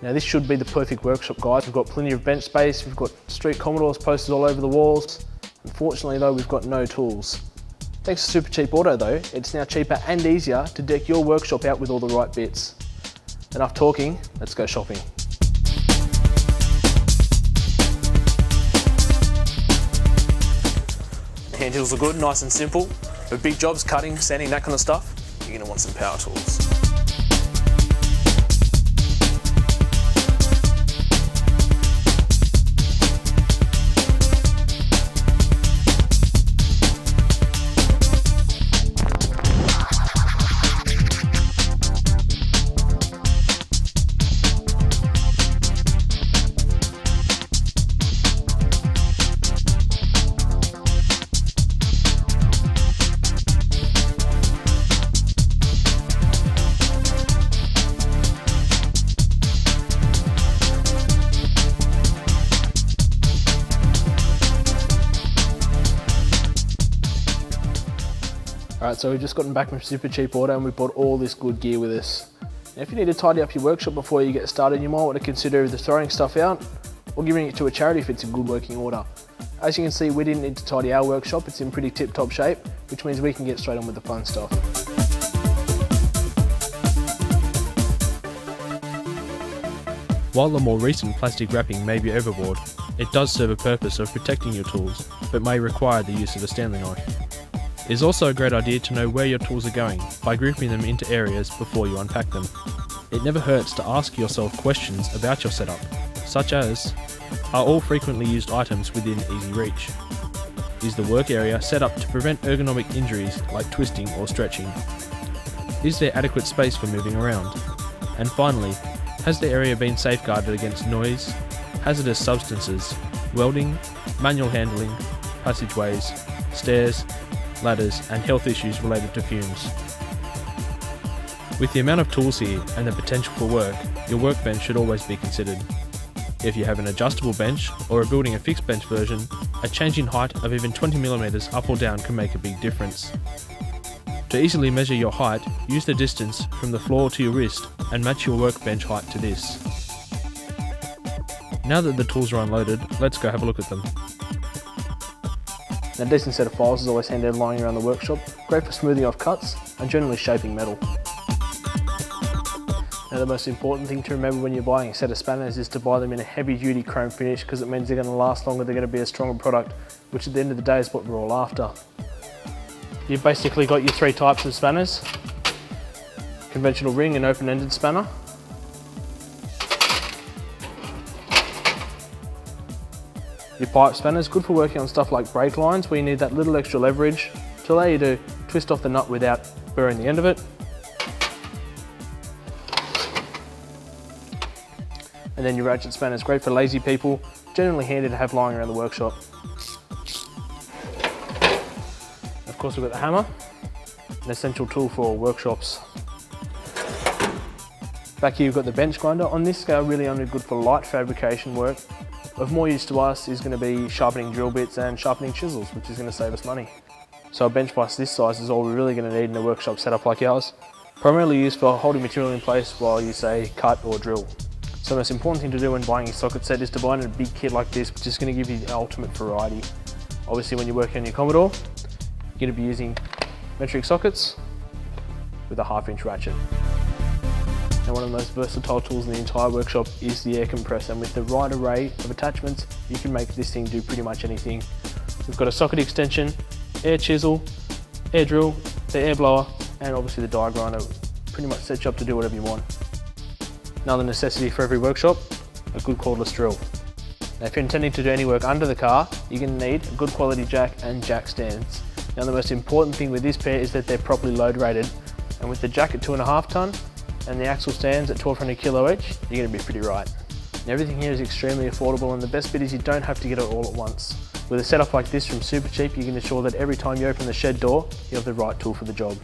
Now this should be the perfect workshop, guys. We've got plenty of bench space, we've got street Commodores posted all over the walls. Unfortunately though, we've got no tools. Thanks to Super Cheap Auto though, it's now cheaper and easier to deck your workshop out with all the right bits. Enough talking, let's go shopping. Hand tools are good, nice and simple. For big jobs, cutting, sanding, that kind of stuff, you're going to want some power tools. Alright, so we've just gotten back from Super Cheap Auto and we bought all this good gear with us. Now if you need to tidy up your workshop before you get started, you might want to consider either throwing stuff out or giving it to a charity if it's in good working order. As you can see, we didn't need to tidy our workshop, it's in pretty tip-top shape, which means we can get straight on with the fun stuff. While the more recent plastic wrapping may be overboard, it does serve a purpose of protecting your tools, but may require the use of a Stanley knife. It is also a great idea to know where your tools are going by grouping them into areas before you unpack them. It never hurts to ask yourself questions about your setup, such as, are all frequently used items within easy reach? Is the work area set up to prevent ergonomic injuries like twisting or stretching? Is there adequate space for moving around? And finally, has the area been safeguarded against noise, hazardous substances, welding, manual handling, passageways, stairs, ladders and health issues related to fumes? With the amount of tools here and the potential for work, your workbench should always be considered. If you have an adjustable bench or are building a fixed bench version, a change in height of even 20mm up or down can make a big difference. To easily measure your height, use the distance from the floor to your wrist and match your workbench height to this. Now that the tools are unloaded, let's go have a look at them. Now, a decent set of files is always handy lying around the workshop, great for smoothing off cuts and generally shaping metal. Now the most important thing to remember when you're buying a set of spanners is to buy them in a heavy duty chrome finish, because it means they're going to last longer, they're going to be a stronger product, which at the end of the day is what we're all after. You've basically got your three types of spanners: conventional ring and open-ended spanner. Your pipe spanner is good for working on stuff like brake lines, where you need that little extra leverage to allow you to twist off the nut without burring the end of it. And then your ratchet spanner is great for lazy people, generally handy to have lying around the workshop. Of course, we've got the hammer, an essential tool for all workshops. Back here you've got the bench grinder. On this scale, really only good for light fabrication work. Of more use to us is going to be sharpening drill bits and sharpening chisels, which is going to save us money. So a bench vise this size is all we're really going to need in a workshop setup like ours, primarily used for holding material in place while you say cut or drill. So the most important thing to do when buying a socket set is to buy in a big kit like this, which is going to give you the ultimate variety. Obviously when you're working on your Commodore, you're going to be using metric sockets with a 1/2-inch ratchet. Now one of the most versatile tools in the entire workshop is the air compressor, and with the right array of attachments you can make this thing do pretty much anything. We've got a socket extension, air chisel, air drill, the air blower and obviously the die grinder. Pretty much sets you up to do whatever you want. Another necessity for every workshop, a good cordless drill. Now if you're intending to do any work under the car, you're going to need a good quality jack and jack stands. Now the most important thing with this pair is that they're properly load rated, and with the jack at 2.5 tonne and the axle stands at 1200 kilo each, you're going to be pretty right. Now, everything here is extremely affordable, and the best bit is you don't have to get it all at once. With a setup like this from Super Cheap, you can ensure that every time you open the shed door, you have the right tool for the job.